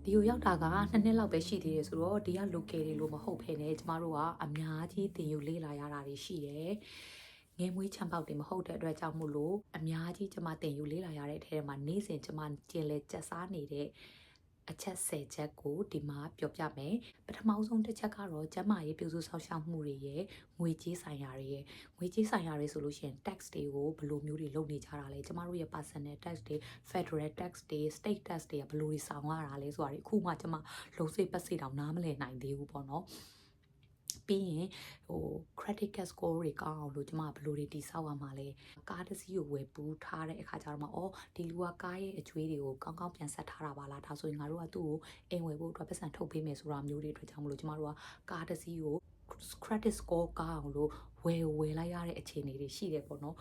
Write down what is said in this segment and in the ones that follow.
ဒီကိုရောက်တာက2 နှစ်လောက်ပဲရှိသေးတယ်ဆိုတော့ဒီက local တွေလို့မဟုတ်ဖ ೇನೆ ကျမတို့ကအများကြီးတင်ယူလေ့လာရတာတွေရှိတယ်ငယ်မွေးချမ်းပေါက်တွေမဟုတ်တဲ့အတွက်ကြောင့်မို့လို့အများကြီးကျမတင်ယူလေ့လာရတဲ့အထဲမှာနေ့စဉ်ကျမကျင်လဲကျက်စားနေတဲ့အချက်10ချက်ကိုဒီမှာပြောပြမယ်ပထမဆုံးတစ်ချက်ကတော့ကျမရေးပြုစုဆောက်ရှောက်မှုတွေရဲ့ငွေကြေးဆိုင်ရာတွေရဲ့ငွေကြေးဆိုင်ရာတွေဆိုလို့ရှိရင် tax တွေကိုဘယ်လိုမျိုးတွေလုပ်နေကြတာလဲကျမတို့ရဲ့ personal tax တွေ federal tax တွေ state tax တွေကဘယ်လိုတွေဆောင်ရတာလဲဆိုတာတွေအခုမှကျမလုံးစိတ်ပတ်စိတ်တောင်နားမလည်နိုင်သေးဘူးပေါ့နော်ပြီးရင်credit card score တွေကောင်းအောင်လို့ကျမဘယ်လိုတွေတိဆောက်ရမှာလဲကားတစ်စီးကိုဝယ်ပူးထားတဲ့အခါကျတော့မှဒီလူကကားရဲ့အကျွေးတွေကိုကောင်းကောင်းပြန်ဆက်ထားတာပါလားဒါဆိုရင်ငါတို့ကသူ့ကိုအိမ်ဝယ်ဖို့အတွက်ပတ်စံထုတ်ပေးမယ်ဆိုတာမျိုးတွေအတွက်ကြောင့်မလို့ကျမတို့ကကားတစ်စီးကို credit score ကောင်းအောင်လို့ဝယ်လိုက်ရတဲ့အခြေအနေတွေရှိတယ်ပေါ့နော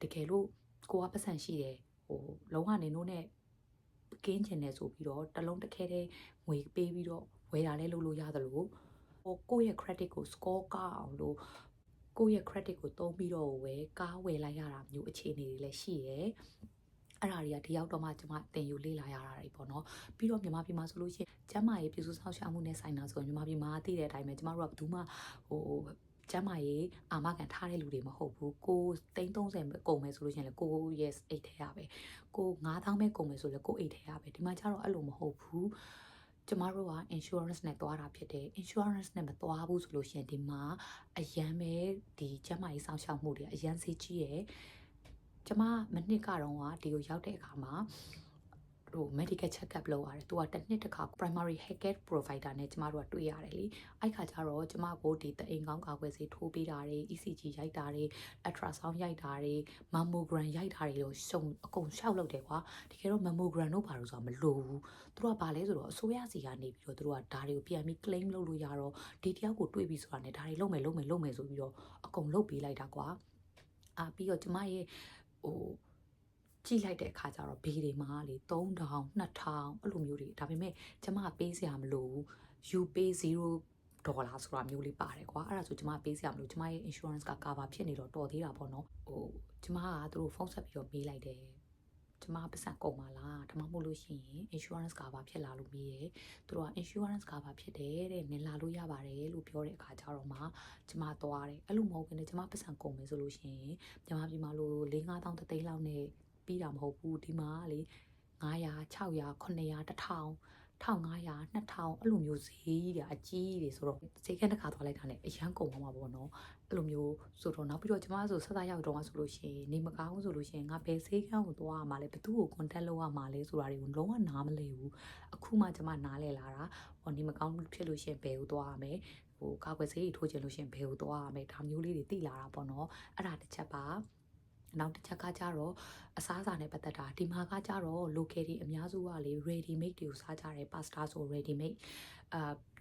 ်တကယ်လို့ကိုကပတ်စံရှိတယ်လုံးဝနေနိုးနဲ့ကင်းချင်တယ်ဆိုပြီးတော့တလုံးတစ်ခဲတဲ့ငွေပေးပြီးတော့ဝယ်တာလဲလုပ်လို့ရတယ်လို့ကိုယ့်ရဲ့ credit ကို score ကောက်အောင်လို့ကိုယ့်ရဲ့ credit ကိုသုံးပြီးတော့ကားဝယ်လိုက်ရတာမျိုးအခြေအနေတွေလည်းရှိရယ်အဲ့ဒါတွေကဒီရောက်တော့မှကျွန်မတင်ယူလေ့လာရတာတွေပေါ့နော်ပြီးတော့မြန်မာပြည်မှာဆိုလို့ရှိရင်ကျမရေးပြည်စုဆောက်ရှောက်မှုနဲ့ဆိုင်တာဆိုရင်မြန်မာပြည်မှာသိတဲ့အတိုင်းပဲကျမတို့ကဘယ်သူမှကျမရေးအာမခံထားတဲ့လူတွေမဟုတ်ဘူးကို330ပဲကုန်မယ်ဆိုလို့ရှိရင်လည်းကိုရဲ့အိတ်ထဲရပဲကို9000ပဲကုန်မယ်ဆိုလည်းကိုအိတ်ထဲရပဲဒီမှာကျတော့အဲ့လိုမဟုတ်ဘူးကျမတို့က insurance နဲ့သွားတာဖြစ်တယ် insurance နဲ့မသွားဘူးဆိုလို့ရှိရင်ဒီမှာအရန်ပဲဒီကျမရေးဆောင်ရှောက်မှုတွေအရန်စေးကြီးရယ်ကျမမနှစ်ကတော့ဒီကိုရောက်တဲ့အခါမှာmedical check up လုပ်ရတယ်။သူကတစ်နှစ်တစ်ခါ primary healthcare provider နဲ့ကျမတို့ကတွေ့ရတယ်လေ။အဲ့ခါကျတော့ကျမကိုဒီတအိမ်ကောင်းကာကွယ်ဆေးထိုးပေးတာတွေ ECG ရိုက်တာတွေ ultrasound ရိုက်တာတွေ mammogram ရိုက်တာတွေလို့ရှုံအကုန်ရှောက်လုပ်တယ်ကွာ။တကယ်တော့ mammogram တို့ဘာလို့ဆိုတာမလိုဘူး။သူတို့ကဘာလဲဆိုတော့အစိုးရစီကနေပြီးတော့သူတို့ကဒါတွေကိုပြန်ပြီး claim လုပ်လို့ရတော့ဒီတယောက်ကိုတွေးပြီးဆိုတာနဲ့ဒါတွေလုပ်မယ်ဆိုပြီးတော့အကုန်လုပ်ပေးလိုက်တာကွာ။ပြီးတော့ကျမရဲ့ကြည့်လိုက်တဲ့အခါကျတော့ဘေးတွေမှာလေ3000 2000အဲ့လိုမျိုးတွေဒါပေမဲ့ကျမပေးစရာမလိုဘူး you pay $0ဆိုတာမျိုးလေးပါတယ်ကွာအဲ့ဒါဆိုကျမပေးစရာမလိုကျမရဲ့ insurance က cover ဖြစ်နေတော့တော်သေးတာပေါ့နော်ကျမကသူတို့ဖုန်းဆက်ပြီးတော့မေးလိုက်တယ်ကျမပတ်စံကုန်ပါလားဒါမှမဟုတ်လို့ရှိရင် insurance cover ဖြစ်လာလို့မေးတယ်သူတို့က insurance cover ဖြစ်တယ်တဲ့နင်လာလို့ရပါတယ်လို့ပြောတဲ့အခါကျတော့မှကျမသွားတယ်အဲ့လိုမဟုတ်ဘဲနဲ့ကျမပတ်စံကုန်မယ်ဆိုလို့ရှိရင်ကျမပြည်မှာလို့4-5,000တသိန်းလောက်နဲ့ပြီးတာမဟုတ်ဘူးဒီမှာလေ900 600 900 1000 1500 2000အဲ့လိုမျိုးဈေးကြီးတွေအကြီးကြီးတွေဆိုတော့ဈေးကတစ်ခါသွားလိုက်တာနဲ့အရန်ကုန်သွားမှာပေါ့နော်အဲ့လိုမျိုးဆိုတော့နောက်ပြီးတော့ကျမဆိုဆက်သားရောက်တော့ဆိုလို့ရှိရင်နေမကောင်းဆိုလို့ရှိရင်ငါဘယ်ဈေးကန်းကိုသွားရမှာလဲဘသူ့ကို contact လုပ်ရမှာလဲဆိုတာတွေကိုလုံးဝနားမလည်ဘူးအခုမှကျမနားလည်လာတာနေမကောင်းဖြစ်လို့ရှိရင်ဘယ်ကိုသွားရမယ်ကာကွယ်ဆေးတွေထိုးချင်လို့ရှိရင်ဘယ်ကိုသွားရမယ်ဒါမျိုးလေးတွေသိလာတာပေါ့နော်အဲ့ဒါတစ်ချက်ပါနောက်တစ်ချက်ကကြတော့အစားအစာနဲ့ပတ်သက်တာဒီမှာကကြတော့ local တွေအများစုကလေ ready made တွေကိုစားကြတယ် pasta ဆို ready made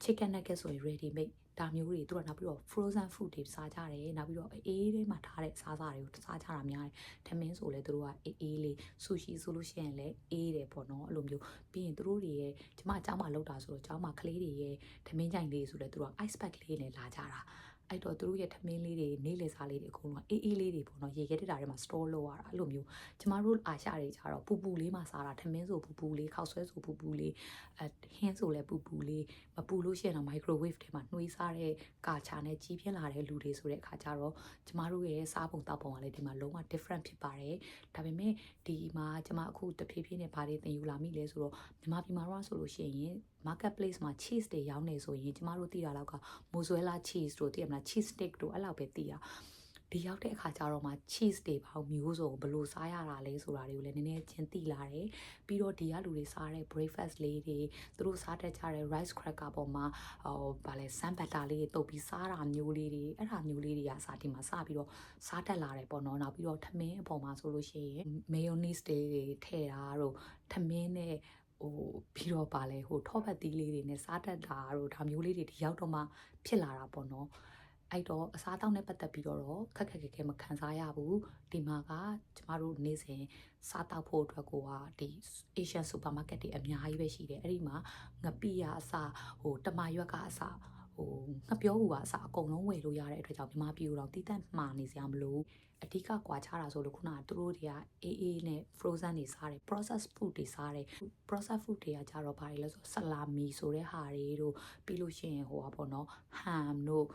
chicken nugget ဆိုရင် ready made ဒါမျိုးတွေသူတို့နောက်ပြီးတော့ frozen food တွေစားကြတယ်နောက်ပြီးတော့အေးထဲမှာထားတဲ့စားစာတွေကိုစားကြတာများတယ်ထမင်းဆိုလဲသူတို့ကအေးလေး sushi ဆိုလို့ရှိရင်လည်းအေးတယ်ပေါ့နော်အဲ့လိုမျိုးပြီးရင်သူတို့တွေရဲ့ကျမအเจ้าမှာလောက်တာဆိုတော့အเจ้าမှာကလေးတွေရဲ့ထမင်းကြိုင်လေးဆိုလဲသူတို့က ice pack လေးနဲ့လာကြတာအဲ့တော့သူတို့ရဲ့ထမင်းလေးတွေနေ့လည်စားလေးတွေအကုန်လုံးအေးလေးတွေပေါ့နော်ရေခဲတက်တာထဲမှာ store လုပ်ရတာအဲ့လိုမျိုးကျမတို့အာရှတွေကြတော့ပူပူလေးမှစားတာထမင်းဆိုပူပူလေးခောက်ဆွဲဆိုပူပူလေးဟင်းဆိုလဲပူပူလေးမပူလို့ရှိရင်တော့ microwave ထဲမှာနှွေးစားတဲ့ကာချာနဲ့ကြီးပြင်းလာတဲ့လူတွေဆိုတဲ့အခါကျတော့ကျမတို့ရဲ့စားပုံတောက်ပုံကလည်းဒီမှာလုံးဝ different ဖြစ်ပါတယ်ဒါပေမဲ့ဒီမှာကျမအခုတဖြည်းဖြည်းနဲ့ဗားတွေသင်ယူလာမိလဲဆိုတော့မြန်မာပြည်မှာတော့ဆိုလို့ရှိရင် marketplace မှာ cheese တွေရောင်းနေဆိုရင်ကျမတို့သိတာလောက်က mozzarella cheese တို့သိရမလား cheese stick တို့အဲ့လောက်ပဲသိရဒီရောက်တဲ့အခါကျတော့မှ cheese တွေပေါင်းမျိုးစုံဘယ်လိုစားရတာလဲဆိုတာတွေကိုလည်းနည်းနည်းချင်းသိလာတယ်ပြီးတော့ဒီကလူတွေစားတဲ့ breakfast လေးတွေသူတို့စားတတ်ကြတဲ့ rice cracker ပေါ်မှာဗာလဲ sun butter လေးတွေတုပ်ပြီးစားတာမျိုးလေးတွေအဲ့ဒါမျိုးလေးတွေကစားဒီမှာစပြီးတော့စားတတ်လာတယ်ပေါ့နော်နောက်ပြီးတော့ထမင်းအပေါ်မှာဆိုလို့ရှိရင် mayonnaise တွေထည့်တာတို့ထမင်းနဲ့ပြီးတော့ပါလဲထောပတ်သီးလေးတွေနဲ့စားတတ်တာတို့ဒါမျိုးလေးတွေဒီရောက်တော့မှဖြစ်လာတာပေါ့နော်အဲ့တော့အစားအသောက်နဲ့ပတ်သက်ပြီးတော့ခက်ခက်ခဲခဲမခံစားရဘူးဒီမှာကကျမတို့နေ့စဉ်စားတောက်ဖို့အတွက်ကိုကဒီ Asian supermarket တွေအများကြီးပဲရှိတယ်အဲ့ဒီမှာငပိရအစတမရွက်ကအစငပြောဘူးကအစအကုန်လုံးဝယ်လို့ရတဲ့အတွက်ကြောင့်မြန်မာပြည်တော့တည်တံ့မှာနေစရာမလို အဓိကကွာခြားတာဆိုလို့ခုနကသူတို့တွေကအေးအေးနဲ့ frozen တွေစားတယ် process food တွေစားတယ် process food တွေကကြတော့ဘာတွေလဲဆိုဆလာမီဆိုတဲ့ဟာတွေတို့ပြီးလို့ရှိရင်ဟိုပါပေါ့နော် ham တို့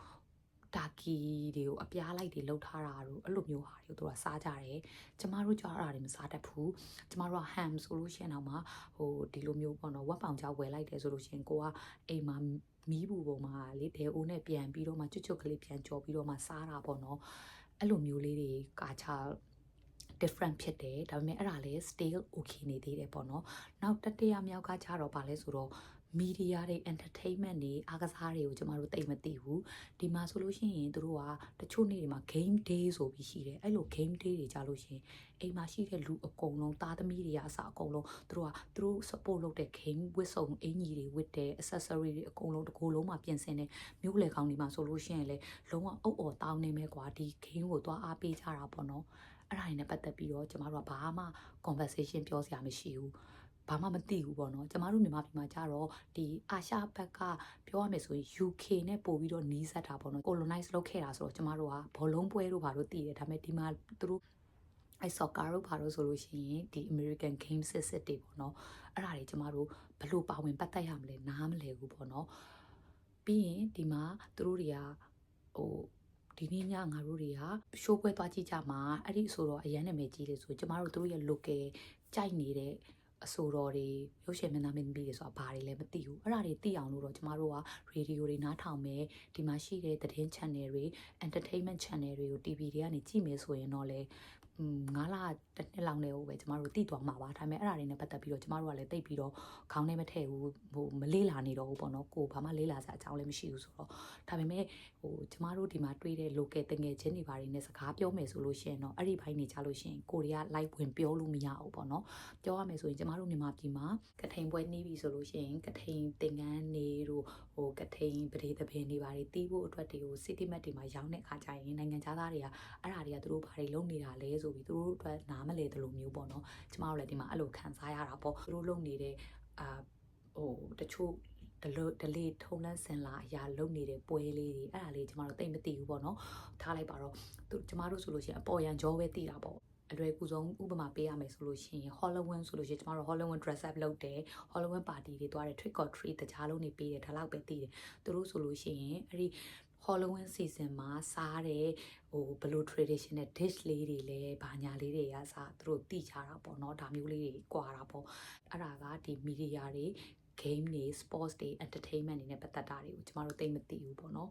တာကီတွေကိုအပြားလိုက်တွေလှုပ်ထားတာတို့အဲ့လိုမျိုးဟာတွေကိုသူကစားကြတယ်ကျမတို့ကြောက်အဲ့ဒါတွေမစားတတ်ဘူးကျမတို့က ham ဆိုလို့ရှိရင်တော့မှဟိုဒီလိုမျိုးပေါ့နော်ဝက်ပောင်ကြောက်ဝယ်လိုက်တယ်ဆိုလို့ရှိရင်ကိုကအိမ်မှာမီးဘူးပေါ်မှာလေဒဲအိုးနဲ့ပြန်ပြီးတော့မှကျွတ်ကျွတ်ကလေးပြန်ကြော်ပြီးတော့မှစားတာပေါ့နော်အဲ့လိုမျိုးလေးတွေကာချာ different ဖြစ်တယ်ဒါပေမဲ့အဲ့ဒါလည်း still okay နေသေးတယ်ပေါ့နော်နောက်တတိယမြောက်ကကြတော့ဗာလဲဆိုတော့မီဒီယာတွေ entertainment တွေအားကစားတွေကိုကျမတို့သိမသိဘူးဒီမှာဆိုလို့ရှိရင်တို့ကတချို့နေ့တွေမှာ game day ဆိုပြီးရှိတယ်အဲ့လို game day တွေကြလို့ရှိရင်အိမ်မှာရှိတဲ့လူအကုန်လုံးသားသမီးတွေကအစအကုန်လုံးတို့ support လုပ်တဲ့ game ဝတ်စုံအင်ကြီးတွေဝတ်တဲ့ accessory တွေအကုန်လုံးတစ်ကိုယ်လုံးမှာပြင်ဆင်တဲ့မျိုးလေကောင်းဒီမှာဆိုလို့ရှိရင်လေလုံးဝအုပ်အော်တောင်းနေမဲ့ကွာဒီ game ကိုသွားအားပေးကြတာပေါ့နော်အဲ့ဒါတွေနဲ့ပတ်သက်ပြီးတော့ကျမတို့ကဘာမှ conversation ပြောစရာမရှိဘူးဘာမှမသိဘူးပေါ့နော်ကျမတို့မြန်မာပြည်မှာကြတော့ဒီအာရှဘက်ကပြောရမယ်ဆိုရင် UK နဲ့ပို့ပြီးတော့နီးစပ်တာပေါ့နော် colonize လုပ်ခဲ့တာဆိုတော့ကျမတို့ကဘောလုံးပွဲတို့ဘာလို့သိတယ်ဒါပေမဲ့ဒီမှာသူတို့အဲ့ soccer တို့ဘာလို့ဆိုလို့ရှိရင်ဒီ American game စစ်တွေပေါ့နော်အဲ့ဒါတွေကျမတို့ဘယ်လိုပါဝင်ပတ်သက်ရမလဲနားမလဲဘူးပေါ့နော်ပြီးရင်ဒီမှာသူတို့တွေကဟိုဒီနေ့ညငါတို့တွေကရှိုးပွဲသွားကြည့်ကြမှာအဲ့ဒီဆိုတော့အရန်နာမည်ကြီးတယ်ဆိုကျမတို့တို့ရဲ့ local ကြိုက်နေတဲ့အဆိုတော်တွေရုပ်ရှင်မင်းသားမင်းသမီးတွေဆိုတာဘာတွေလဲမသိဘူးအဲ့ဒါတွေသိအောင်လို့တော့ကျမတို့ကရေဒီယိုတွေနားထောင်မယ်ဒီမှာရှိတဲ့သတင်း channel တွေ entertainment channel တွေကို TV တွေကနေကြည့်မယ်ဆိုရင်တော့လေ9လတစ်နှစ်လောက်နဲ့ဟိုပဲကျမတို့တည်သွားမှာပါဒါပေမဲ့အဲ့ဒါတွေနဲ့ပတ်သက်ပြီးတော့ကျမတို့ကလည်းတိတ်ပြီးတော့ခေါင်းထဲမထည့်ဘူးဟိုမလေးလာနေတော့ဘူးပေါ့နော်ကိုဘာမှလေးလာစရာအကြောင်းလည်းမရှိဘူးဆိုတော့ဒါပေမဲ့ဟိုကျမတို့ဒီမှာတွေ့တဲ့ local တငယ်ချင်းတွေဘာတွေနဲ့စကားပြောမယ်ဆိုလို့ရှိရင်တော့အဲ့ဒီဘိုင်းနေကြလို့ရှိရင်ကိုရီးယား live ဝင်ပြောလို့မရဘူးပေါ့နော်ပြောရမယ်ဆိုရင်ကျမတို့မြန်မာပြည်မှာကထိန်ပွဲနှီးပြီဆိုလို့ရှိရင်ကထိန်တင်ငန်းနေတို့ဟိုကထိန်ပဒေသပင်တွေဘာတွေတီးဖို့အတွက်တွေကို city map တွေမှာရောင်းတဲ့အခါကျရင်နိုင်ငံခြားသားတွေကအဲ့ဒါတွေကသူတို့ဘာတွေလုပ်နေတာလဲဆိုပြီးသူတို့အတွက်နားမလဲတယ်လို့မျိုးပေါ့နော်ကျမတို့လည်းဒီမှာအဲ့လိုခံစားရတာပေါ့သူတို့လုပ်နေတဲ့ဟိုတချို့ဒလေထုံလန်းစင်လာအရာလုပ်နေတဲ့ပွဲလေးတွေအဲ့ဒါလေးကျမတို့သိမသိဘူးပေါ့နော်ထားလိုက်ပါတော့ကျမတို့ဆိုလို့ရှိရင်အပေါ်ရန်ကြောပဲသိတာပေါ့အလွယ်ကူဆုံးဥပမာပေးရမယ်ဆိုလို့ရှိရင် Halloween ဆိုလို့ရှိရင်ကျမတို့ Halloween dress up လုပ်တယ် Halloween party တွေတွားတယ် trick or treat တခြားလုံးတွေပေးတယ်ဒါလောက်ပဲသိတယ်သူတို့ဆိုလို့ရှိရင်အဲ့ဒီ Halloween season မှာစားတဲ့ဟိုဘယ်လို traditional dish လေးတွေလဲဘာညာလေးတွေကစားသူတို့သိကြတာပေါ့နော်ဒါမျိုးလေးတွေကွာတာပေါ့အဲ့ဒါကဒီ media တွေ game တွေ sports တွေ entertainment တွေနဲ့ပတ်သက်တာတွေကိုကျမတို့သိမသိဘူးပေါ့နော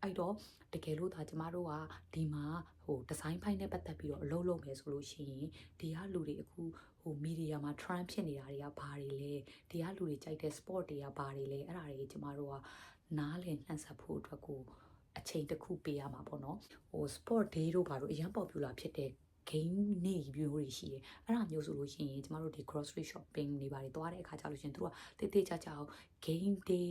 ်အဲ့တော့တကယ်လို့ဒါကျမတို့ကဒီမှာဟိုဒီဇိုင်းပိုင်းနဲ့ပတ်သက်ပြီးတော့အလုပ်လုပ်မယ်ဆိုလို့ရှိရင်ဒီကလူတွေအခုဟိုမီဒီယာမှာ trend ဖြစ်နေတာတွေကဘာတွေလဲဒီကလူတွေကြိုက်တဲ့ sport တွေကဘာတွေလဲအဲ့ဒါတွေကျမတို့ကနားလည်နှံ့ဆက်ဖို့အတွက်ကိုအချိန်တစ်ခုပေးရမှာပေါ့နော်ဟို sport day တို့ဘာလို့အရင် popular ဖြစ်တဲ့ game နေမျိုးတွေရှိတယ်အဲ့ဒါမျိုးဆိုလို့ရှိရင်ကျမတို့ဒီ grocery shopping တွေဘာတွေသွားတဲ့အခါကျလို့ရှိရင်သူကတိတ်တိတ်ကြကြအောင် game day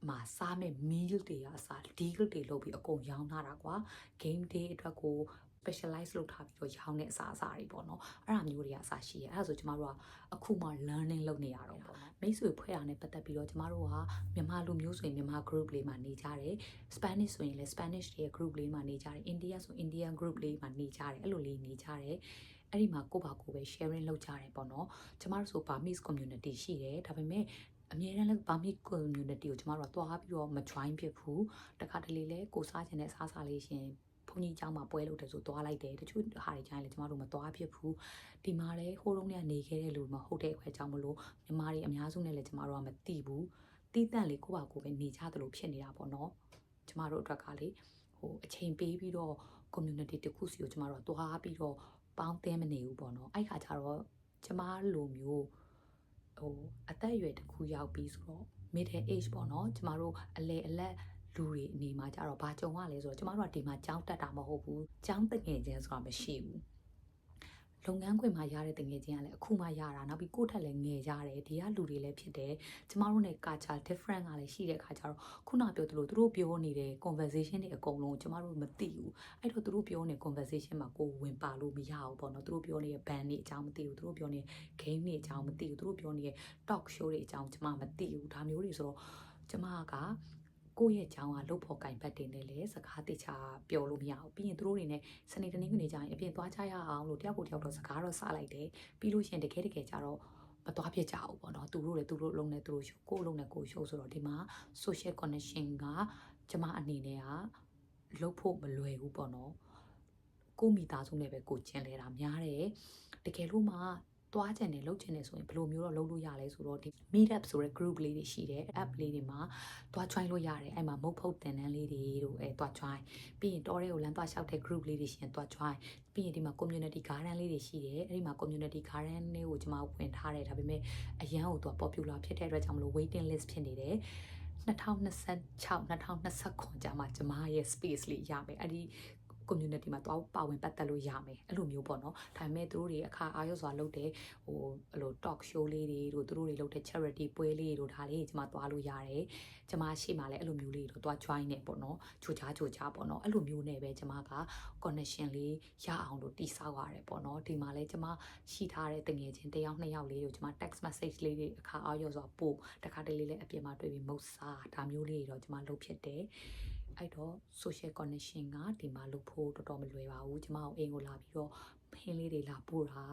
မှာစားမဲ့ meal တွေအစား deal တွေလုပ်ပြီးအကုန်ရောင်းထားတာကွာ game day အတွက်ကို specialize လုပ်ထားပြီးတော့ရောင်းတဲ့အစားအစာတွေပေါ့နော်အဲ့ဒါမျိုးတွေကအစားရှိရဲအဲ့ဒါဆိုကျမတို့ကအခုမှ learning လုပ်နေရတော့ပေါ့နော်မိတ်ဆွေဖွဲ့ရတဲ့ပတ်သက်ပြီးတော့ကျမတို့ကမြန်မာလူမျိုးဆိုရင်မြန်မာ group လေးမှာနေကြတယ် Spanish ဆိုရင်လည်း Spanish တွေရဲ့ group လေးမှာနေကြတယ် India ဆို Indian group လေးမှာနေကြတယ်အဲ့လိုလေးနေကြတယ်အဲ့ဒီမှာကိုယ့်ဘာကိုယ်ပဲ sharing လုပ်ကြတယ်ပေါ့နော်ကျမတို့ဆို Burmese community ရှိတယ်ဒါပေမဲ့အများအားလည်း Burmese community ကိုကျမတို့ကတွားပြီးတော့မ join ဖြစ်ဘူးတခါတလေလဲကိုစားချင်တဲ့စားစားလေးရှင်ဘုန်းကြီးเจ้าမှာပွဲလုပ်တယ်ဆိုတွားလိုက်တယ်တချို့ဟာတွေကျရင်လည်းကျမတို့မတွားဖြစ်ဘူးဒီမှာလည်းဟိုးတုန်းကနေခဲ့တဲ့လူမဟုတ်တဲ့အတွက်ကြောင့်မလို့မြန်မာတွေအများစုနဲ့လည်းကျမတို့ကမသိဘူးတီးတန့်လေးကိုယ့်ဘာကိုယ်ပဲနေကြသလိုဖြစ်နေတာပေါ့နော်ကျမတို့အတွက်ကလေဟိုအချိန်ပေးပြီးတော့ community တစ်ခုစီကိုကျမတို့ကတွားပြီးတော့ပေါင်းသင်းမနေဘူးပေါ့နော်အဲ့ခါကျတော့ကျမလိုမျိုးဟိုအသက်အရွယ်တစ်ခုရောက်ပြီးဆိုတော့ middle age ပေါ့နော်ကျမတို့အလဲအလက်လူတွေအနေမှာကြတော့ဘာကြုံရလဲဆိုတော့ကျမတို့ကဒီမှာကြောင်းတက်တာမဟုတ်ဘူးကြောင်းတငယ်ချင်းဆိုတာမရှိဘူးလုပ်ငန်းခွင်မှာရတဲ့တငယ်ချင်းကလည်းအခုမှရတာနောက်ပြီးကိုယ့်ထက်လည်းငယ်ကြတယ်ဒီကလူတွေလည်းဖြစ်တယ်ကျမတို့နဲ့ culture different ကလည်းရှိတဲ့ခါကျတော့ခုနပြောသလိုသူတို့ပြောနေတဲ့ conversation တွေအကုန်လုံးကျမတို့မသိဘူးအဲ့တော့သူတို့ပြောနေ conversation မှာကိုဝင်ပါလို့မရဘူးပေါ့နော်သူတို့ပြောနေတဲ့ band တွေအကြောင်းမသိဘူးသူတို့ပြောနေတဲ့ game တွေအကြောင်းမသိဘူးသူတို့ပြောနေတဲ့ talk show တွေအကြောင်းကျမမသိဘူးဒါမျိုးတွေဆိုတော့ကျမက ကိုယ့်ရဲ့ကြောင်းကလုတ်ဖို့ကင်ဘတ်တင်နေလေစကားတိချာပြောလို့မရဘူးပြီးရင်သူတို့တွေနဲ့စနေတနင်္ဂနွေကျရင်အပြင်သွားကြရအောင်လို့တယောက်ကိုတယောက်တော့စကားတော့စလိုက်တယ်ပြီးလို့ရှိရင်တကယ်ကြတော့မသွားဖြစ်ကြဘူးပေါ့နော်သူတို့လည်းသူတို့အလုံးနဲ့သူတို့ရှိုးကိုယ်အလုံးနဲ့ကိုယ်ရှိုးဆိုတော့ဒီမှာ social connection ကကျမအနေနဲ့ကလုတ်ဖို့မလွယ်ဘူးပေါ့နော်ကိုမိသားစုနဲ့ပဲကိုကျင်လဲတာများတယ်တကယ်လို့မှသွားချင်တယ်လုပ်ချင်တယ်ဆိုရင်ဘယ်လိုမျိုးတော့လုပ်လို့ရလဲဆိုတော့ဒီ meet up ဆိုတဲ့ group လေးတွေရှိတယ် app လေးတွေမှာသွား join လို့ရတယ်အဲ့မှာမုတ်ဖုတ်တင်တန်းလေးတွေတို့သွား join ပြီးရင်တောတွေကိုလမ်းသွားလျှောက်တဲ့ group လေးတွေရှိရင်သွား join ပြီးရင်ဒီမှာ community garden လေးတွေရှိတယ်အဲ့ဒီမှာ community garden လေးကိုကျွန်မဝင်ထားတယ်ဒါပေမဲ့အရန်ကိုသူက popular ဖြစ်တဲ့အတွက်ကြောင့်မလို့ waiting list ဖြစ်နေတယ်2026-2029ကြာမှကျမရဲ့ space လေးရမယ်အဲ့ဒီ community မှာတော့ပါဝင်ပတ်သက်လို့ရမယ်အဲ့လိုမျိုးပေါ့နော်ဒါပေမဲ့သူတို့တွေအခါအားရစွာလုပ်တဲ့အဲ့လို talk show လေးတွေတို့သူတို့တွေလုပ်တဲ့ charity ပွဲလေးတို့ဒါလေးကျမသွားလို့ရတယ်ကျမရှိမှလည်းအဲ့လိုမျိုးလေးတို့သွား join နေပေါ့နော်ချိုချပေါ့နော်အဲ့လိုမျိုးနဲ့ပဲကျမက connection လေးရအောင်လို့တိဆောက်ရတယ်ပေါ့နော်ဒီမှာလည်းကျမရှိထားတဲ့တငယ်ချင်းတစ်ယောက်နှစ်ယောက်လေးတို့ကျမ text message လေးတွေအခါအားရစွာပို့တခါတလေလေးအပြင်မှာတွေ့ပြီးမုတ်စားဒါမျိုးလေးတွေတော့ကျမလုပ်ဖြစ်တယ်အဲ့တော့ social connection ကဒီမှာလုပ်ဖို့တော်တော်မလွယ်ပါဘူးကျမတို့အိမ်ကိုလာပြီးတော့ဖင်းလေးတွေလာပို့တာ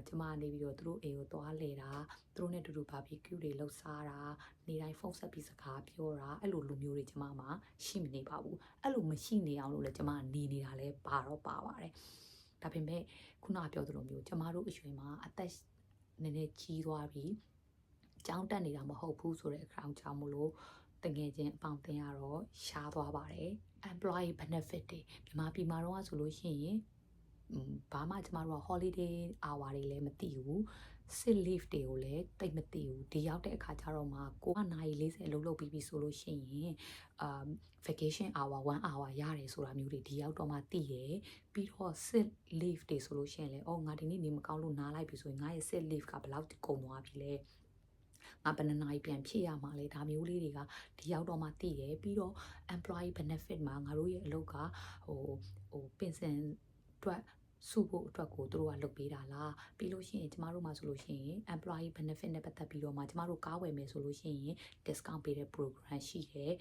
ကျမနေပြီးတော့သူတို့အိမ်ကိုသွားလဲတာသူတို့နဲ့တူတူ barbecue တွေလှုပ်စားတာနေတိုင်းဖုန်းဆက်ပြီးစကားပြောတာအဲ့လိုလူမျိုးတွေကျမမှာရှိမနေပါဘူးအဲ့လိုမရှိနေအောင်လို့လည်းကျမနေနေတာလည်းပါပါတယ်ဒါပေမဲ့ခုနပြောသလိုမျိုးကျမတို့အရွယ်မှာအသက်နည်းနည်းကြီးသွားပြီကြောင်းတက်နေတာမဟုတ်ဘူးဆိုတဲ့အခါကြောင့်မလို့တကယ်ချင်းအပေါင်းတင်ရတော့ရှားသွားပါတယ် employee benefit တွေမြန်မာပြည်မှာတော့ဆိုလို့ရှိရင်ဘာမှကျမတို့က holiday hour တွေလည်းမသိဘူး sick leave တွေကိုလည်းတိတ်မသိဘူးဒီရောက်တဲ့အခါကျတော့မှကိုကနိုင်40အလုပ်လုပ်ပြီးပြီဆိုလို့ရှိရင်vacation hour 1 hour ရတယ်ဆိုတာမျိုးတွေဒီရောက်တော့မှသိရယ်ပြီးတော့ sick leave တွေဆိုလို့ရှိရင်လည်းငါဒီနေ့နေမကောင်းလို့နားလိုက်ပြီဆိုရင်ငါရဲ့ sick leave ကဘယ်လောက်ကုန်သွားပြီလဲငါဘယ်နှစ်နာရီပြန်ဖြည့်ရမှာလဲဒါမျိုးလေးတွေကဒီရောက်တော့မှသိရယ်ပြီးတော့ employee benefit မှာငါတို့ရဲ့အလုပ်ကပင်စင်အတွက်စုဖို့အတွက်ကိုသူတို့ကလုပ်ပေးတာလားပြီးလို့ရှိရင်ကျမတို့မှာဆိုလို့ရှိရင် employee benefit နဲ့ပတ်သက်ပြီးတော့မှကျမတို့ကားဝယ်မယ်ဆိုလို့ရှိရင် discount ပေးတဲ့ program ရှိတယ်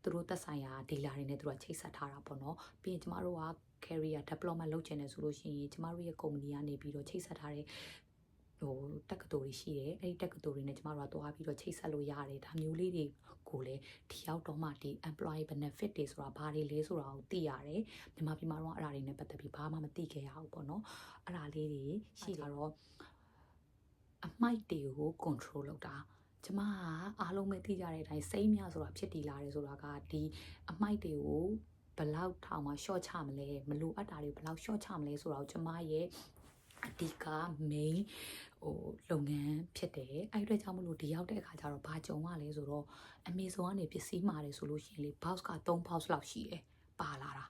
သူတို့သက်ဆိုင်ရာ dealer တွေနဲ့သူတို့ချိတ်ဆက်ထားတာပေါ့နော်ပြီးရင်ကျမတို့က career development လုပ်ချင်တယ်ဆိုလို့ရှိရင်ကျမတို့ရဲ့ company ကနေပြီးတော့ချိတ်ဆက်ထားတဲ့တက္ကသိုလ်တွေရှိတယ်အဲ့ဒီတက္ကသိုလ်တွေနဲ့ကျမတို့ကသွားပြီးတော့ချိတ်ဆက်လို့ရတယ်ဒါမျိုးလေးတွေကိုလည်းဒီရောက်တော့မှဒီ employee benefit တွေဆိုတာဘာတွေလဲဆိုတာကိုသိရတယ်မြန်မာပြည်မှာတော့အဲ့ဒါတွေနဲ့ပတ်သက်ပြီးဘာမှမသိခဲ့ရဘူးပေါ့နော်အဲ့ဒါလေးတွေရှိတော့အမိုက်တွေကို control လုပ်တာကျမကအားလုံးပဲသိကြတဲ့အတိုင်းစိတ်များဆိုတာဖြစ်တည်လာတယ်ဆိုတာကဒီအမိုက်တွေကိုဘလောက်ထောင်မှ short ချမလဲမလိုအပ်တာတွေဘလောက် short ချမလဲဆိုတော့ကျမရဲ့အဓိက main လုပ်ငန်းဖြစ်တယ်အဲ့အတွက်ကြောင့်မလို့ဒီရောက်တဲ့အခါကျတော့ဘာကြုံရလဲဆိုတော့ Amazon ကနေပစ္စည်းမှာတယ်ဆိုလို့ရှိရင်လေ box က3 box လောက်ရှိတယ်ပါလာတ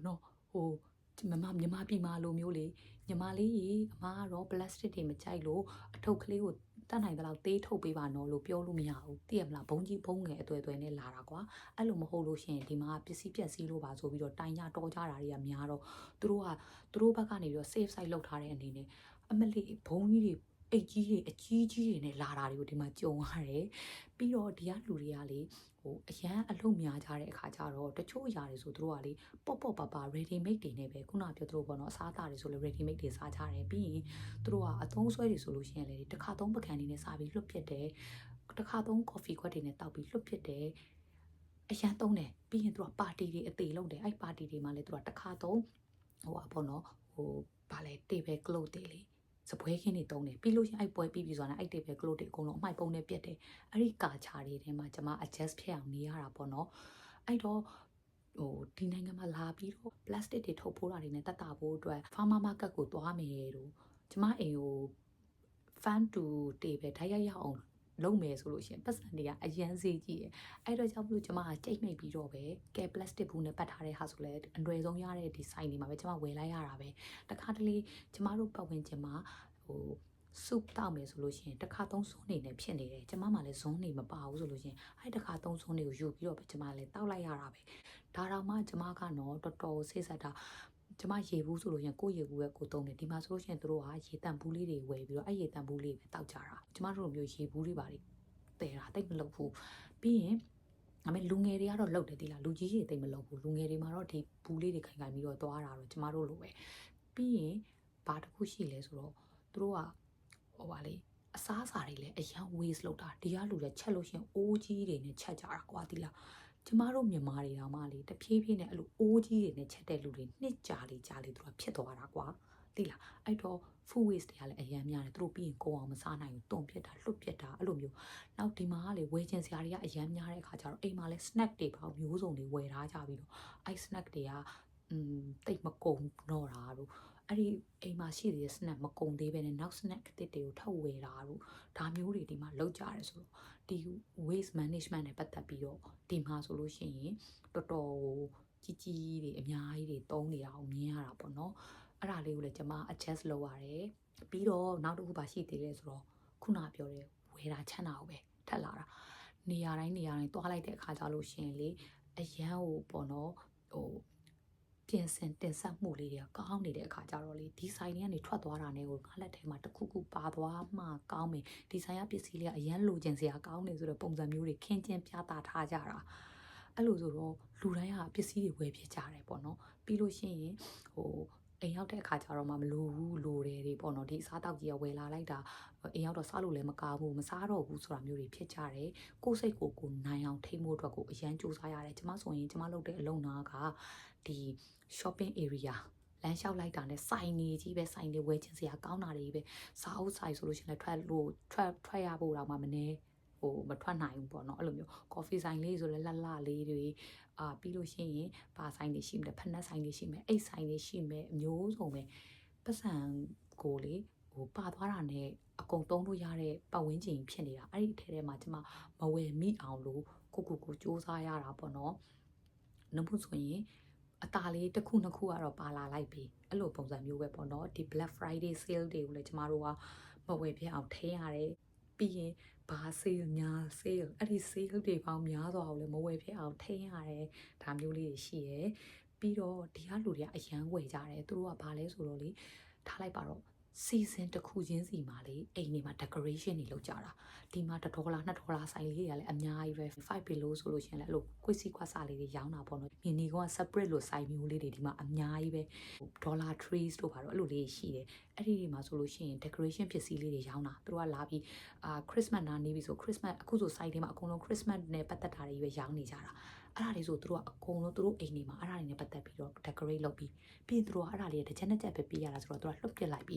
ာနော်မြန်မာပြည်မှာလိုမျိုးလေညီမလေးကြီးအမကတော့ plastic တွေမကြိုက်လို့အထုပ်ကလေးကိုတတ်နိုင်တဲ့လောက်သေးထုတ်ပေးပါနော်လို့ပြောလို့မရဘူးသိရမလားဘုံကြီးဘုံငယ်အသွဲနဲ့လာတာကွာအဲ့လိုမဟုတ်လို့ရှိရင်ဒီမှာပစ္စည်းပြက်စီးလို့ပါဆိုပြီးတော့တိုင်ကြတော်ကြတာတွေကများတော့သူတို့ဘက်ကနေပြီးတော့ safe side လောက်ထားတဲ့အနေနဲ့အမလေးဘုံကြီးတွေအိတ်ကြီးတွေအကြီးကြီးတွေနဲ့လာတာတွေကိုဒီမှာကြုံရတယ်ပြီးတော့ဒီကလူတွေကလေအရန်အလုပ်များကြတဲ့အခါကျတော့တချို့အရာတွေဆိုသူတို့ကလေပေါ့ပါ ready made တွေနဲ့ပဲခုနပြောသလိုပေါ့နော်အစားအသောက်တွေဆိုလေ ready made တွေစားကြတယ်ပြီးရင်သူတို့ကအသုံးဆွဲတွေဆိုလို့ရှိရင်လေတစ်ခါသုံးပကံတွေနဲ့စားပြီးလွတ်ပစ်တယ်တစ်ခါသုံး coffee ခွက်တွေနဲ့တောက်ပြီးလွတ်ပစ်တယ်အရန်သုံးတယ်ပြီးရင်သူကပါတီတွေအသေးလုံးတယ်အဲ့ပါတီတွေမှာလေသူကတစ်ခါသုံးပေါ့နော်ဘာလဲ table cloth တွေလေစပွဲခင်းတွေတုံးတယ်ပြီးလို့ရှိရင်အဲ့ပွဲပြီးပြီဆိုတာနဲ့အဲ့ table cloth တွေအကုန်လုံးအမှိုက်ပုံနဲ့ပြတ်တယ်အဲ့ဒီကာချာတွေထဲမှာကျွန်မ adjust ဖြစ်အောင်နေရတာပေါ့နော်အဲ့တော့ဒီနိုင်ငံမှာလာပြီးတော့ plastic တွေထုတ်ဖို့တာတွေနဲ့တတ်တာဖို့အတွက် farmer market ကိုသွားမယ်လို့ကျွန်မအိမ်ကို fan to table ဓာတ်ရိုက်ရအောင်လုပ်မယ်ဆိုလို့ရှိရင်ပတ်စံတွေကအရန်စေးကြီးတယ်အဲ့တော့ကြောင့်မလို့ကျွန်မကကြိတ်မိတ်ပြီးတော့ပဲကဲ plastic ဘူးနဲ့ပတ်ထားတဲ့ဟာဆိုလဲအလွယ်ဆုံးရတဲ့ဒီ sign တွေမှာပဲကျွန်မဝယ်လိုက်ရတာပဲတခါတလေကျွန်မတို့ပတ်ဝန်းကျင်မှာsoup တောက်မယ်ဆိုလို့ရှိရင်တစ်ခါသုံးစွန်းနေနဲ့ဖြစ်နေတယ်ကျမမှလည်းဇွန်းနေမပါဘူးဆိုလို့ရှိရင်အဲ့တစ်ခါသုံးစွန်းတွေကိုယူပြီးတော့ပဲကျမလည်းတောက်လိုက်ရတာပဲဒါတော့မှကျမကတော့တော်တော်စိတ်ဆက်တာကျမရေဘူးဆိုလို့ရင်ကိုရေဘူးပဲကိုသုံးတယ်ဒီမှာဆိုလို့ရှိရင်တို့ကရေတန့်ဘူးလေးတွေဝယ်ပြီးတော့အဲ့ရေတန့်ဘူးလေးပဲတောက်ကြတာကျမတို့မျိုးရေဘူးတွေပါလေတဲတာတိတ်မလုပ်ဘူးပြီးရင် ဒါပေမဲ့လူငယ်တွေကတော့လှုပ်တယ်ဒီလားလူကြီးတွေတိတ်မလှုပ်ဘူးလူငယ်တွေမှာတော့ဒီဘူးလေးတွေခိုင်ခိုင်ပြီးတော့သွားတာတော့ကျမတို့လိုပဲပြီးရင်ဘာတစ်ခုရှိလဲဆိုတော့သူတို့ကဟိုပါလေအစားအစာတွေလည်းအရန် waste လုပ်တာဒီကလူတွေချက်လို့ရှိရင်အိုးကြီးတွေနဲ့ချက်ကြတာကွာဒီလားကျမတို့မြန်မာတွေတောင်မှလေတဖြည်းဖြည်းနဲ့အဲ့လိုအိုးကြီးတွေနဲ့ချက်တဲ့လူတွေနှစ်ကြာလေသူတို့ဖြစ်သွားတာကွာသိလားအဲ့တော့ food waste တွေကလည်းအရန်များတယ်သူတို့ပြီးရင်ကိုအောင်မစားနိုင်ဘူးတုံပြစ်တာလွတ်ပြစ်တာအဲ့လိုမျိုးနောက်ဒီမှာကလေဝယ်ချင်စရာတွေကအရန်များတဲ့အခါကျတော့အိမ်မှာလဲ snack တွေပေါ့မျိုးစုံတွေဝယ်ထားကြပြီးတော့အဲ့ snack တွေကတိတ်မကုန်တော့တာတို့အဲ့ဒီအိမ်မှာရှိတဲ့ snack မကုန်သေးပဲနဲ့နောက် snack အသစ်တွေကိုထပ်ဝယ်တာတို့ဒါမျိုးတွေဒီမှာလောက်ကြရဲဆိုတော့ဒီ waste management နဲ့ပတ်သက်ပြီးတော့ဒီမှာဆိုလို့ရှိရင်တော်တော်ကြီးကြီးတွေအများကြီးတွေတုံးနေတာကိုမြင်ရတာပေါ့နော်အဲ့ဒါလေးကိုလည်းကျွန်မ adjust လုပ်ရတယ်ပြီးတော့နောက်တစ်ခုပါရှိသေးတယ်ဆိုတော့ခုနပြောတဲ့ဝယ်တာချမ်းတာကိုပဲထက်လာတာနေရာတိုင်းသွားလိုက်တဲ့အခါကျလို့ရှိရင်လေအရန်ကိုပေါ့နော်ဟိုပြင်ဆင်တင်ဆက်မှုလေးတွေကကောင်းနေတဲ့အခါကျတော့လေဒီဇိုင်းတွေကနေထွက်သွားတာနဲ့ကိုငါလက်ထဲမှာတစ်ခုခုပါသွားမှကောင်းမယ်ဒီဇိုင်းရပစ္စည်းလေးကအရန်လိုချင်စရာကောင်းနေဆိုတော့ပုံစံမျိုးတွေခင်းကျင်းပြသထားကြတာအဲ့လိုဆိုတော့လူတိုင်းကပစ္စည်းတွေဝယ်ဖြစ်ကြတယ်ပေါ့နော်ပြီးလို့ရှိရင်ဟိုအိမ်ရောက်တဲ့အခါကျတော့မှမလိုဘူးလိုတယ်တွေပေါ့နော်ဒီအစားတောက်ကြီးကဝယ်လာလိုက်တာအိမ်ရောက်တော့စားလို့လည်းမကောင်းဘူးမစားတော့ဘူးဆိုတာမျိုးတွေဖြစ်ကြတယ်ကိုယ်စိတ်ကိုနိုင်အောင်ထိမှုအတွက်ကိုအရန်စူးစမ်းရတယ်ကျမဆိုရင်ကျမလုပ်တဲ့အလုပ်နာကဒီ shopping area လမ်းလျှောက်လိုက်တာနဲ့စိုင်နေကြီးပဲစိုင်နေဝယ်ချင်စရာကောင်းတာတွေပဲစားအုပ်ဆိုင်ဆိုလို့ရှိရင်လည်းထွက်ရဖို့တော့မှမနေဟိုမထွက်နိုင်ဘူးပေါ့နော်အဲ့လိုမျိုး coffee ဆိုင်လေးဆိုလည်းလှလှလေးတွေပြီးလို့ရှိရင်ဘာဆိုင်တွေရှိမလဲဖက်နက်ဆိုင်တွေရှိမယ်အိတ်ဆိုင်တွေရှိမယ်အမျိုးစုံပဲပတ်စံကိုလေဟိုပါသွားတာနဲ့အကုန်သုံးလို့ရတဲ့ပတ်ဝန်းကျင်ဖြစ်နေတာအဲ့ဒီထဲမှာကျမမဝယ်မိအောင်လို့ကိုစူးစမ်းရတာပေါ့နော်နှုတ်ဖို့ဆိုရင်အตาလေးတစ်ခုနှစ်ခုကတော့ပါလာလိုက်ပြီအဲ့လိုပုံစံမျိုးပဲပေါ့နော်ဒီ Black Friday sale တွေကိုလည်းကျမတို့ကမဝယ်ပြအောင်ထိန်းရတယ်ပြီးရင်ဘာ sale များ sale အဲ့ဒီ sale တွေပေါင်းများစွာကိုလည်းမဝယ်ဖြစ်အောင်ထိန်းရတယ်ဒါမျိုးလေးတွေရှိရယ်ပြီးတော့ဒီကလူတွေကအရန်ဝယ်ကြတယ်သူတို့ကဘာလဲဆိုတော့လေထားလိုက်ပါတော့ season တစ်ခုချင်းစီမှာလေအိမ်တွေမှာ decoration တွေလုပ်ကြတာဒီမှာ$1 $2ဆိုင်လေးတွေကလည်းအများကြီးပဲ5 below ဆိုလို့ရှိရင်လည်းအဲ့လိုကွစ်စီကွက်စာလေးတွေရောင်းတာပေါ့နော်မြင်းနေကောင်က separate လို့ဆိုင်မျိုးလေးတွေဒီမှာအများကြီးပဲ dollar trees တို့ပါတော့အဲ့လိုလေးရှိတယ်အဲ့ဒီတွေမှာဆိုလို့ရှိရင် decoration ပစ္စည်းလေးတွေရောင်းတာသူတို့ကလာပြီးChristmas နားနေပြီဆို Christmas အခုဆို site တွေမှာအကုန်လုံး Christmas နဲ့ပတ်သက်တာတွေပဲရောင်းနေကြတာအဲ့ဒါလေးဆိုသူတို့ကအကုန်လုံးသူတို့အိမ်တွေမှာအဲ့ဒါတွေနဲ့ပတ်သက်ပြီးတော့ decorate လုပ်ပြီးရင်သူတို့ကအဲ့ဒါလေးတစ်ချက်နဲ့ချက်ပဲပေးရတာဆိုတော့သူကလှုပ်ပြလိုက်ပြီး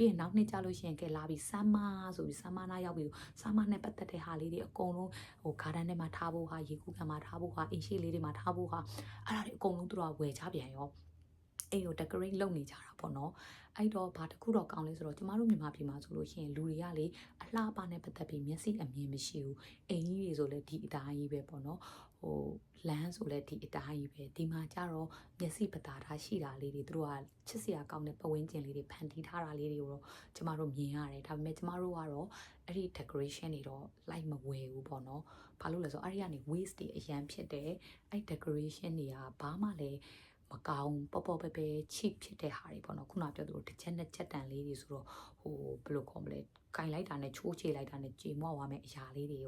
ရင်နောက်နှစ်ကြာလို့ရှိရင်ကဲလာပြီးဆမ်မာဆိုပြီးဆမ်မာနာရောက်ပြီးဆမ်မာနဲ့ပတ်သက်တဲ့ဟာလေးတွေအကုန်လုံးဟို garden ထဲမှာထားဖို့ဟာရေကူးကန်မှာထားဖို့ဟာအိမ်ရှိလေးတွေမှာထားဖို့ဟာအဲ့ဒါတွေအကုန်လုံးသူတို့ကဝယ်ချပြန်ရောအိမ်ကို decorate လုပ်နေကြတာပေါ့နော်အဲ့တော့ဘာတစ်ခုတော့ကောင်းလဲဆိုတော့ကျမတို့မြန်မာပြည်မှာဆိုလို့ရှိရင်လူတွေကလေအလှပနဲ့ပတ်သက်ပြီးမျက်စိအမြင်မရှိဘူးအိမ်ကြီးတွေဆိုလည်းဒီအတိုင်းကြီးပဲပေါ့နော်ဟိုလမ်းဆိုလည်းဒီအတိုင်းကြီးပဲဒီမှာကျတော့မျက်စိပတာထားရှိတာလေးတွေသူတို့ကချစ်စရာကောင်းတဲ့ပတ်ဝန်းကျင်လေးတွေဖန်တီးထားတာလေးတွေကိုတော့ကျမတို့မြင်ရတယ်ဒါပေမဲ့ကျမတို့ကတော့အဲ့ဒီ decoration တွေတော့ like မဝယ်ဘူးပေါ့နော်ဘာလို့လဲဆိုတော့အဲ့ဒီကနေ waste တွေအရန်ဖြစ်တယ်အဲ့ decoration တွေကဘာမှလည်းမကောင်းပေါ့ပဲ cheap ဖြစ်တဲ့ဟာတွေပေါ့နော်ခုနပြောသလိုတစ်ချက်နဲ့ချက်တန်လေးတွေဆိုတော့ဟိုဘယ်လိုခေါ်မလဲကင်လိုက်တာနဲ့ချိုးချေလိုက်တာနဲ့ကြေမော့သွားမယ့်အရာလေးတွေကိ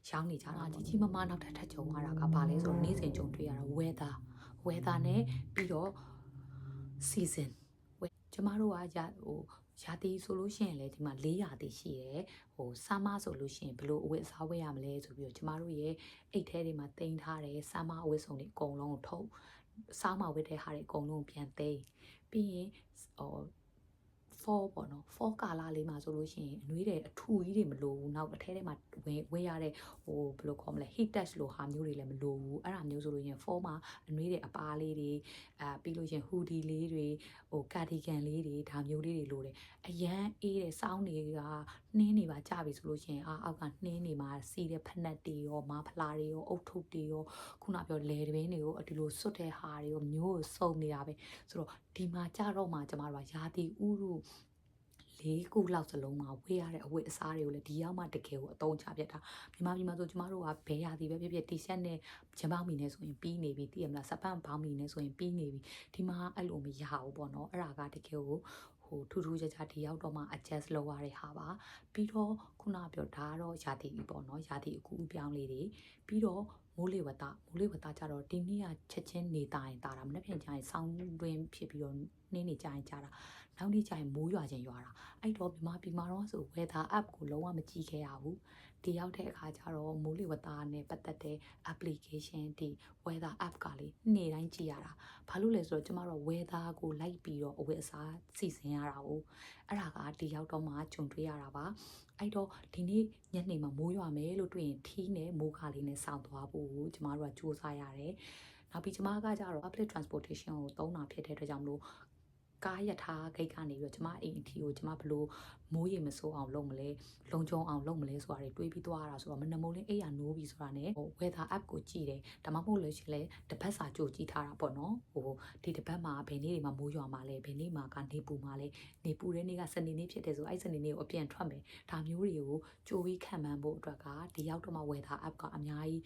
ုရောင်းနေကြတာကြီးမမနောက်ထပ်ကြုံရတာကဘာလဲဆိုတော့နေ့စဉ်ကြုံတွေ့ရတာ weather နဲ့ပြီးတော့ season ကျမတို့ကရာသီဆိုလို့ရှိရင်လည်းဒီမှာ၄ရာသီရှိရယ်ဟိုဆာမဆိုလို့ရှိရင်ဘလို့အဝတ်အစားဝတ်ရမလဲဆိုပြီးတော့ကျမတို့ရဲ့အိတ်ထဲတွေမှာတင်ထားတယ်ဆာမအဝတ်စုံတွေအကုန်လုံးထုတ်စားမဝတ်တဲ့ဟာတွေအကုန်လုံးပြန်သိမ်းပြီးရင်fall ပေါ့နော် fall ကာလလေးမှာဆိုလို့ရှိရင်အနှွေးတွေအထူကြီးတွေမလိုဘူးနောက်အထဲထဲမှာဝေးရတဲ့ဟိုဘယ်လိုခေါ်မလဲ heat touch လိုဟာမျိုးတွေလည်းမလိုဘူးအဲ့ဒါမျိုးဆိုလို့ရင် fall မှာအနှွေးတွေအပါလေးတွေပြီးလို့ရှင် hoodie လေးတွေဟို cardigan လေးတွေဒါမျိုးလေးတွေလိုတယ်အရန်အေးတဲ့စောင်းတွေကနှင်းနေပါကြပြီဆိုလို့ရှင်အောက်ကနှင်းနေမှာစီးတဲ့ဖက်နှက်တွေရောမာဖလာတွေရောအုတ်ထုပ်တွေရောခုနပြောလေတပင်းတွေကိုဒီလိုစွတ်တဲ့ဟာတွေရောမျိုးကိုစုံနေတာပဲဆိုတော့ဒီမှာကြတော့မှကျမတို့ကရာသီဥတု၄ခုလောက်စလုံးမှာဝေးရတဲ့အဝတ်အစားတွေကိုလည်းဒီရောက်မှတကယ်ကိုအသုံးချပြတာမြန်မာပြည်မှာဆိုကျမတို့ကဘဲရာသီပဲဖြစ်ဖြစ်တီရှပ်နဲ့ဂျပန်မီနဲ့ဆိုရင်ပြီးနေပြီသိရမလားစပန်ဘောင်းမီနဲ့ဆိုရင်ပြီးနေပြီဒီမှာအဲ့လိုမရဘူးပေါ့နော်အဲ့ဒါကတကယ်ကိုဟိုထူးထူးခြားခြားဒီရောက်တော့မှ adjust လုပ်ရတဲ့ဟာပါပြီးတော့ခုနပြောဒါကတော့ရာသီပေါ့နော်ရာသီအကူအပြောင်းလေးတွေပြီးတော့ မိုးလေဝသကြတော့ဒီနေ့ကချက်ချင်းနေတာရင်တာတာမနေ့ပြန်ကြရင်ဆောင်းတွင်းဖြစ်ပြီးတော့နှင်းနေကြရင်ကြတာနောက်နေ့ကျရင်မိုးရွာခြင်းရွာတာအဲ့တော့မြန်မာပြည်မှာတော့ဆို weather app ကိုလုံးဝမကြည့်ခဲ့ရဘူးဒီရောက်တဲ့အခါကျတော့မိုးလေဝသနဲ့ပတ်သက်တဲ့ application ဒီ weather app ကလေနေ့တိုင်းကြည့်ရတာဘာလို့လဲဆိုတော့ကျမတို့ weather ကိုလိုက်ပြီးတော့အဝတ်အစားစီစဉ်ရတာ哦အဲ့ဒါကဒီရောက်တော့မှဂျုံတွေ့ရတာပါအဲ့တော့ဒီနေ့ညနေမှာမိုးရွာမယ်လို့တွေ့ရင်ထီးနဲ့မိုးခါလေးနဲ့စောင့်သွားဖို့ကျမတို့ကစူးစမ်းရတယ်နောက်ပြီးကျမကကြတော့ public transportation ကိုသုံးတာဖြစ်တဲ့အတွက်ကြောင့်မလို့ကားရထားဂိတ်ကနေပြီးတော့ကျမအိမ်အထီကိုကျမဘလို့မိုးရေမစိုးအောင်လုပ်မလဲလုံခြုံအောင်လုပ်မလဲဆိုတာတွေတွေးပြီးသွားရတာဆိုတော့မနမိုးလင်းအိမ်ရနိုးပြီးဆိုတာနဲ့weather app ကိုကြည့်တယ်ဒါမှမဟုတ်လို့ရှိရင်လည်းတစ်ပတ်စာကြိုကြည့်ထားတာပေါ့နော်ဒီတစ်ပတ်မှာဘယ်နေ့တွေမှာမိုးရွာမှာလဲဘယ်နေ့မှာကနေပူမှာလဲနေပူတဲ့နေ့ကစနေနေ့ဖြစ်တယ်ဆိုအဲ့စနေနေ့ကိုအပြန်ထွက်မယ်ဒါမျိုးတွေကိုကြိုပြီးခံမှန်းဖို့အတွက်ကဒီရောက်တော့မှ weather app ကအများကြီး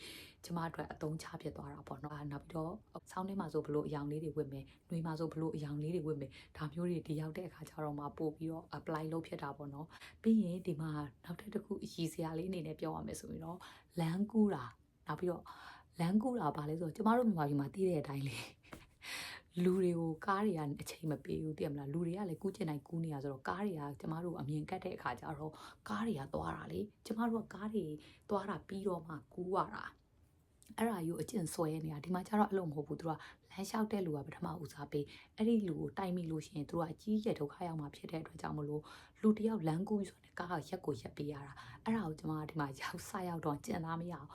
ကျမအတွက်အသုံးချဖြစ်သွားတာပေါ့နော်နောက်ပြီးတော့ဆောင်းထဲမှာဆိုဘလို့အယောင်လေးတွေဝတ်မယ်နှွေမှာဆိုဘလို့အယောင်လေးတွေဝတ်မယ်ဒါမျိုးတွေဒီရောက်တဲ့အခါကျတော့မှပို့ပြီးတော့ apply လုပ်ဖြစ်တာပေါ့နော်ပြီးရင်ဒီမှာနောက်ထပ်တစ်ခုအရေးစရာလေးအနေနဲ့ပြောရမယ်ဆိုရင်တော့လမ်းကူးတာနောက်ပြီးတော့လမ်းကူးတာပါလဲဆိုတော့ကျမတို့မြန်မာပြည်မှာသိတဲ့အတိုင်းလေလူတွေကိုကားတွေကအချိန်မပေးဘူးသိရမလားလူတွေကလည်းကူးချင်တိုင်းကူးနေရဆိုတော့ကားတွေကကျမတို့အမြင်ကတ်တဲ့အခါကျတော့ကားတွေကသွားတာလေကျမတို့ကကားတွေသွားတာပြီးတော့မှကူးရတာအဲ့ဒါယူအကျင့်ဆွဲနေတာဒီမှာကျတော့အဲ့လိုမဟုတ်ဘူးသူကလမ်းလျှောက်တဲ့လူကပထမဦးစားပေးအဲ့ဒီလူကိုတိုင်မိလို့ရှိရင်သူကအကြီးကျယ်ဒုက္ခရောက်မှာဖြစ်တဲ့အတွက်ကြောင့်မလို့လူတယောက်လမ်းကူးဆိုတဲ့ကားကရက်ကိုရက်ပေးရတာအဲ့ဒါကိုကျမဒီမှာရောက်စရောက်တော့ကျင်သားမရအောင်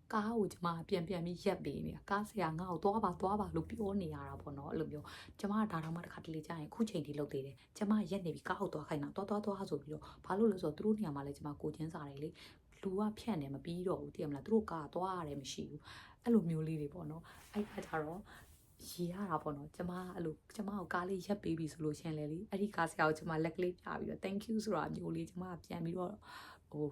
ကားကိုကျမပြန်ပြီးရက်ပေးနေတာကားဆရာငါ့ကိုသွားပါလို့ပြောနေရတာပေါ့နော်အဲ့လိုမျိုးကျမဒါတော့မှတစ်ခါတလေကြာရင်ခုချိန်ထိလုပ်သေးတယ်ကျမရက်နေပြီကားကိုသွားခိုင်းတာသွားဆိုပြီးတော့ဘာလို့လဲဆိုတော့သူတို့နေရာမှာလဲကျမကိုချင်းစားတယ်လေလူကဖြန့်တယ်မပြီးတော့ဘူးသိရမလားသူတို့ကားသွားရတယ်မရှိဘူးအဲ့လိုမျိုးလေးတွေပေါ့နော်အဲ့ခါကျတော့ရေရတာပေါ့နော်ကျမအဲ့လိုကျမကိုကားလေးရက်ပေးပြီဆိုလို့ရှင်လေလေအဲ့ဒီကားဆရာကိုကျမလက်ကလေးပြပြီးတော့ thank you ဆိုတာမျိုးလေးကျမပြန်ပြီးတော့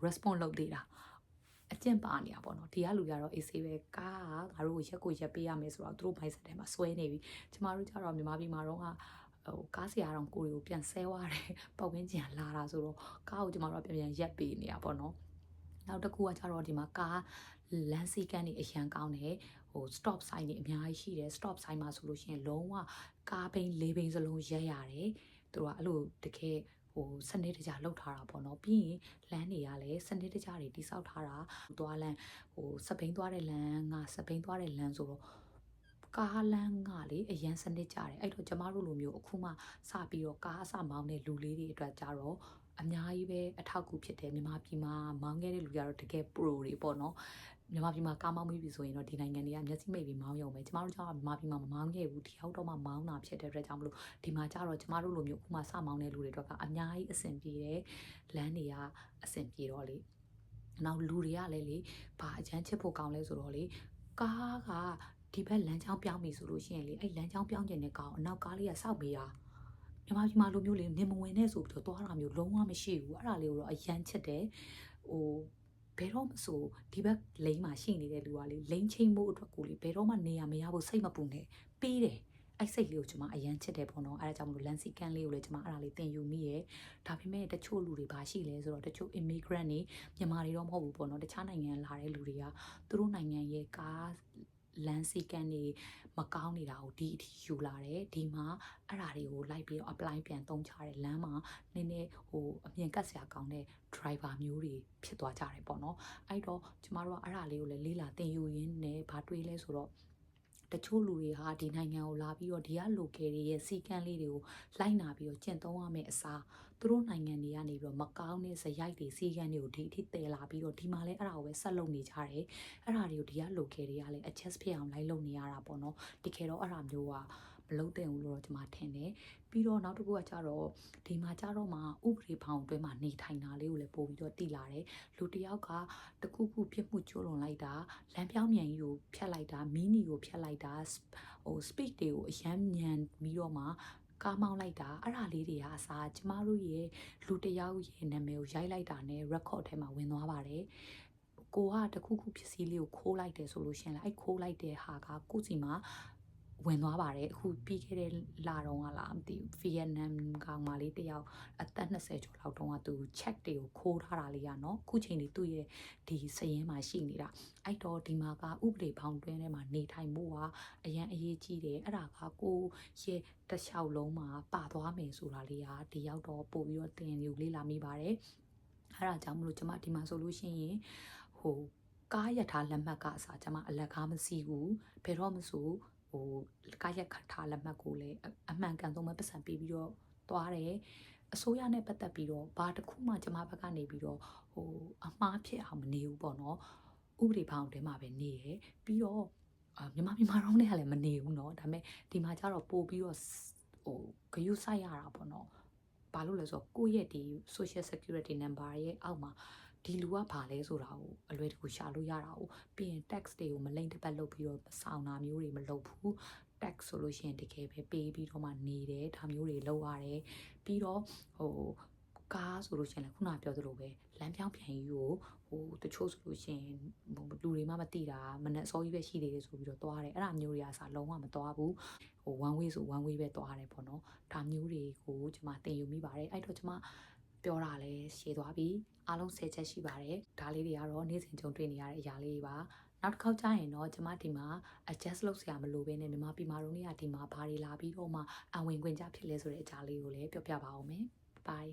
response လုပ်သေးတာအကျင့်ပါနေတာပေါ့နော်ဒီကလူကြတော့အေးဆေးပဲကားကငါတို့ရက်ကိုရက်ပေးရမယ်ဆိုတော့သူတို့ mindset ထဲမှာစွဲနေပြီကျမတို့ကြတော့မြန်မာပြည်မှာတော့ကားဆရာတော်ကိုတွေကိုပြန်ဆဲသွားတယ်ပတ်ဝန်းကျင်လာတာဆိုတော့ကားကိုကျမတို့ပြန်ရက်ပေးနေတာပေါ့နော်နောက်တစ်ခုကကျတော့ဒီမှာကားလမ်းစီကန်းတွေအရန်ကောင်းတယ်stop sign တွေအများကြီးရှိတယ် stop sign မှာဆိုလို့ရှိရင်လုံးဝကားဘိန်း၄ဘိန်းစလုံးရက်ရတယ်သူကအဲ့လိုတကယ်စနစ်တကျလောက်ထားတာပေါ့နော်ပြီးရင်လမ်းတွေကလည်းစနစ်တကျတွေတိစောက်ထားတာသွားလမ်းစပိန်သွားတဲ့လမ်းကစပိန်သွားတဲ့လမ်းဆိုတော့ကားလမ်းကလေအရန်စနစ်ကြတယ်အဲ့တော့ကျမတို့လိုမျိုးအခုမှစပြီးတော့ကားအစမောင်းတဲ့လူလေးတွေအတွက်ကြတော့အများကြီးပဲအထောက်အကူဖြစ်တယ်မြန်မာပြည်မှာမောင်းခဲ့တဲ့လူတွေကတော့တကယ် pro တွေပေါ့နော်မြန်မာပြည်မှာကားမောင်းပြီးပြီဆိုရင်တော့ဒီနိုင်ငံတွေကမျက်စိမိတ်ပြီးမောင်းရုံပဲကျမတို့ကမြန်မာပြည်မှာမမောင်းခဲ့ဘူးဒီရောက်တော့မှမောင်းတာဖြစ်တဲ့အတွက်ကြောင့်မလို့ဒီမှာကျတော့ကျမတို့လိုမျိုးအခုမှစမောင်းတဲ့လူတွေတော့ကအများကြီးအဆင်ပြေတယ်လမ်းတွေကအဆင်ပြေတော့လေနောက်လူတွေကလည်းလေဘာအချမ်းချစ်ဖို့ကောင်းလဲဆိုတော့လေကားကဒီဘက်လမ်းကြောင်းပြောင်းပြီဆိုလို့ရှိရင်လေအဲ့လမ်းကြောင်းပြောင်းကျင်တဲ့ကောင်အနောက်ကားလေးကစောက်ပေးတာမြန်မာပြည်မှာလိုမျိုးလေနေမဝင်နဲ့ဆိုပြီးတော့သွားတာမျိုးလုံးဝမရှိဘူးအဲ့ဒါလေးကိုတော့အရန်ချစ်တယ်ဘယ်တော့မှဆိုဒီဘက်လိန်မှာရှိနေတဲ့လူကလေလိန်ချင်းမှုအတွက်ကိုလေဘယ်တော့မှနေရမရဖို့စိတ်မပူနဲ့ပေးတယ်အဲ့စိတ်လေးကိုကျွန်မအရန်ချစ်တယ်ပေါ့နော်အဲ့ဒါကြောင့်မလို့လန်စီကန်လေးကိုလည်းကျွန်မအဲ့ဒါလေးသင်ယူမိရဲ့ဒါပေမဲ့တချို့လူတွေပါရှိလဲဆိုတော့တချို့ immigrant တွေမြန်မာတွေတော့မဟုတ်ဘူးပေါ့နော်တခြားနိုင်ငံလာတဲ့လူတွေကသူတို့နိုင်ငံရဲ့ကားလန်စီကန်တွေမကောင်းနေတာကိုဒီအထိယူလာတယ်ဒီမှာအဲ့ဒါတွေကိုလိုက်ပြီးတော့ apply ပြန်သုံးချတယ်လမ်းမှာနည်းနည်းအမြင်ကတ်စရာကောင်းတဲ့ driver မျိုးတွေဖြစ်သွားကြတယ်ပေါ့နော်အဲ့တော့ကျမတို့ကအဲ့ဒါလေးကိုလည်းလေးလာသင်ယူရင်းနဲ့ဘာတွေးလဲဆိုတော့တချို့လူတွေဟာဒီနိုင်ငံကိုလာပြီးတော့ဒီက local တွေရဲ့စီကံလေးတွေကိုလိုက်နာပြီးတော့ကျင့်သုံးရမယ့်အစားသူတို့နိုင်ငံတွေကနေပြီးတော့မကောင်းတဲ့ဇယိုက်တွေစီကံတွေကိုဒီအထိတည်လာပြီးတော့ဒီမှာလည်းအဲ့ဒါကိုပဲဆက်လုပ်နေကြတယ်အဲ့ဒါတွေကိုဒီက local တွေကလည်း adjust ဖြစ်အောင်လိုက်လုပ်နေရတာပေါ့နော်တကယ်တော့အဲ့ဒါမျိုးကမလုပ်သင့်ဘူးလို့တော့ကျွန်မထင်တယ်ပြီးတော့နောက်တစ်ခုကကြတော့ဒီမှာကြတော့မှဥပဒေဘောင်အတွင်းမှာနေထိုင်တာလေးကိုလည်းပို့ပြီးတော့တည်လာတယ်လူတယောက်ကတခုခုပြစ်မှုကျူးလွန်လိုက်တာလမ်းပြောင်းမြန်ကြီးကိုဖျက်လိုက်တာမီးနီကိုဖျက်လိုက်တာspeed တွေကိုအယမ်းမြန်ပြီးတော့မှကားမောင်းလိုက်တာအဲ့ဒါလေးတွေကအစားကျမတို့ရဲ့လူတယောက်ရဲ့နာမည်ကိုရိုက်လိုက်တာနဲ့ record ထဲမှာဝင်သွားပါတယ်ကိုကတခုခုပစ္စည်းလေးကိုခိုးလိုက်တယ်ဆိုလို့ရှင်လေအဲ့ခိုးလိုက်တဲ့ဟာကကိုစီမှာ ဝင်သွားပါတယ်အခုပြီးခဲ့တဲ့လတော့ကလားမသိဘူးဗီယက်နမ်ကောင်မလေးတယောက်အသက်20ကျော်လောက်တုန်းကသူ check တွေကိုခိုးထားတာလေးရနော်အခုချိန်ဒီသူ့ရဲ့ဒီစည်ရင်းမှာရှိနေတာအဲ့တော့ဒီမှာကဥပဒေဘောင်တွင်းထဲမှာနေထိုင်ဖို့ကအရန်အရေးကြီးတယ်အဲ့ဒါကကိုရဲ့တစ်လျှောက်လုံးမှာပါသွားမယ်ဆိုတာလေးကဒီရောက်တော့ပို့ပြီးတော့သင်ယူလေ့လာမိပါတယ်အဲ့ဒါကြောင့်မလို့ကျွန်မဒီမှာဆိုလို့ရှိရင်ဟိုကားရထားလက်မှတ်ကအစားကျွန်မအလက်ကားမစီဘူးဘယ်တော့မှဆိုကားရက်ခထားလက်မှတ်ကိုလည်းအမှန်ကန်ဆုံးပဲပတ်စံပေးပြီးတော့သွားတယ်အစိုးရနဲ့ပတ်သက်ပြီးတော့ဘာတစ်ခုမှကျွန်မဘက်ကနေပြီးတော့အမှားဖြစ်အောင်မနေဘူးပေါ့နော်ဥပဒေဘောင်ထဲမှာပဲနေရပြီးတော့မြန်မာတော့နဲ့ကလည်းမနေဘူးเนาะဒါပေမဲ့ဒီမှာကျတော့ပို့ပြီးတော့ဂရုစိုက်ရတာပေါ့နော်ဘာလို့လဲဆိုတော့ကိုယ့်ရဲ့ဒီ social security number ရဲ့အောက်မှာဒီလူကဘာလဲဆိုတာကိုအလွယ်တကူရှာလို့ရတာကိုပြီးရင် tax တွေကိုမလိမ့်တစ်ပတ်လုပ်ပြီးတော့ဆောင်တာမျိုးတွေမလုပ်ဘူး tax ဆိုလို့ရှိရင်တကယ်ပဲပေးပြီးတော့မှနေတယ်ဒါမျိုးတွေလုပ်ရတယ်ပြီးတော့ကားဆိုလို့ရှိရင်လည်းခုနပြောသလိုပဲလမ်းပြောင်းပြန်ကြီးကိုတချို့ဆိုလို့ရှိရင်လူတွေမှမသိတာမနဲ့အစောကြီးပဲရှိသေးတယ်ဆိုပြီးတော့သွားတယ်အဲ့ဒါမျိုးတွေကစားလုံးဝမသွားဘူးone way ဆို one way ပဲသွားတယ်ပေါ့နော်ဒါမျိုးတွေကိုကျွန်မသင်ယူမိပါတယ်အဲ့တော့ကျွန်မပြောတာလဲရှည်သွားပြီအားလုံး10ချက်ရှိပါတယ်ဒါလေးတွေကတော့နေ့စဉ်ကြုံတွေ့နေရတဲ့အရာလေးတွေပါနောက်တစ်ခေါက်ကျရင်တော့ကျွန်မဒီမှာ adjust လုပ်စရာမလိုဘဲနဲ့မြန်မာပြည်မှာတော့နေရာဒီမှာဘာတွေလာပြီးတော့မှအဝင်ခွင့်ကြဖြစ်လဲဆိုတဲ့အကြောင်းလေးကိုလည်းပြောပြပါအောင်မယ် bye